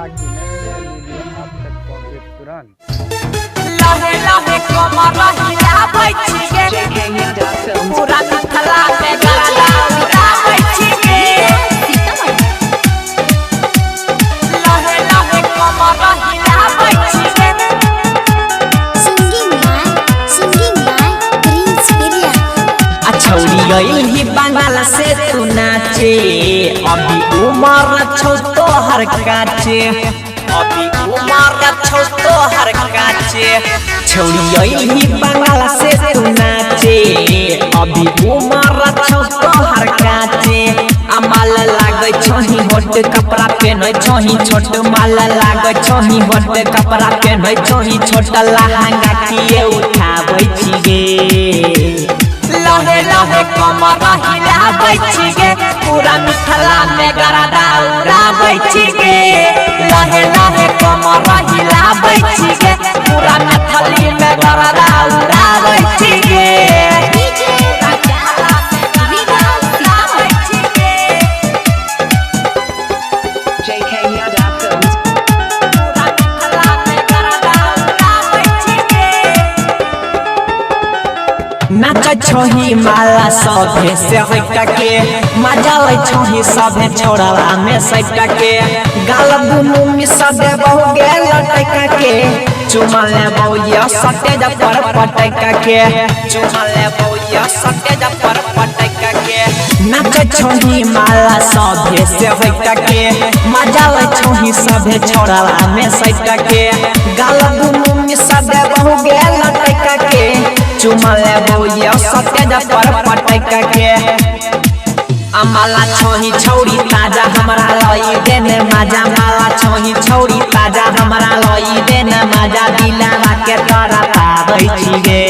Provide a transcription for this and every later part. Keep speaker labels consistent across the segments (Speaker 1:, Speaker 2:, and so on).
Speaker 1: घिनैले video आप तक पहुंचे तुरंत।
Speaker 2: लहे लहे कमर हिलाबै छिगे पूरा मिथिला में गरदा उड़ाबै छिगे लहे लहे कमर हिलाबै छिगे
Speaker 3: सिंगिंग बाय प्रिंस बिरिया।
Speaker 2: छौरी गई ही बंगाल से तू नाचे अभी उमर छौ तोहर काचे अभी उमर छौ तोहर काचे छौरी गई ही बंगाल से तू नाचे अभी उमर छौ तोहर काचे माल लागे छही होट कपड़ा पहने छही छोट माल लागे छही होट कपड़ा पहने छही छोट लहंगा किए उठाबै छिगे लहे लहे कमर हिलाबै छिगे पूरा मिथिला में गरदा उड़ाबै छिगे लहे लहे कमर हिलाबै छिगे पूरा मिथिला में गरदा उड़ाबै छिगे नाच छही माला सभे से हटके मजा ले छही सभे छोड़ला में सटके गाल दुनु में सदे बहु गेल लटके चुमा ले बहुया सटे जा पर पटका के चुमा ले बहुया सटे जा पर पटका के नाच छही माला सभे से हटके मजा ले छही सभे छोड़ला में सटके गाल दुनु में सदे बहु गेल लटके चुमा ले बहुया सटे जा पर पटका के माला छही छौरी ताजा हमरा लई देने मजा माला छही छौरी ताजा हमरा लई देने मजा दिलावा के तोरा पाबै छिगे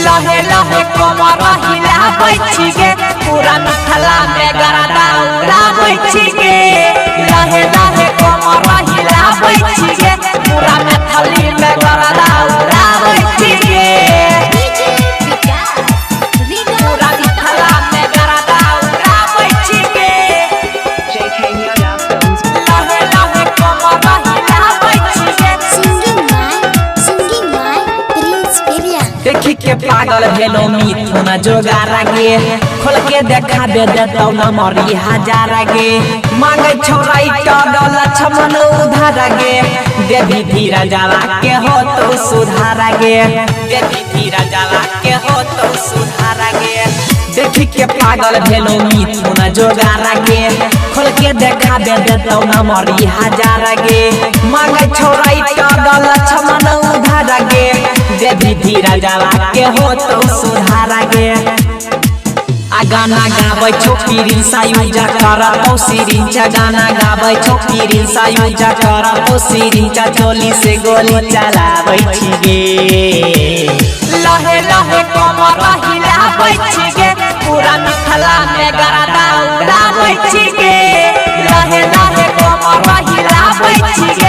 Speaker 2: लहे लहे कमर हिलाबै छिगे पूरा मिथिला में गरदा उड़ाबै छिगे लहे लहे कमर हिलाबै छिगे पूरा मिथिला में गरदा उड़ाबै छिगे देखी के पागल भेलो मिथुन जोगारा गे खोल के देखा दे देतौ न मरी हजारा गे मांगे छोराई टडल छमन उधारा गे देवी धीरा जाला के हो तो सुधारा गे देवी धीरा जाला के हो तो सुधारा गे देखी के पागल भेलो मिथुन जोगारा गे खोल के देखा दे देतौ न मरी हजारा गे मांगे छोराई टडल छमन उधारा गे देवी धीरा जाला के हो तो सुधारा गे गाना गाबै छौ पिरिन सायुजा करतौ सिरिंचा गाना गाबै छौ पिरिन सायुजा करतौ सिरिंचा चोली से गोली चलाबै छिगे लहे लहे कमर हिलाबै छिगे पूरा मिथिला में गरदा उड़ाबै छिगे लहे लहे कमर हिलाबै छिगे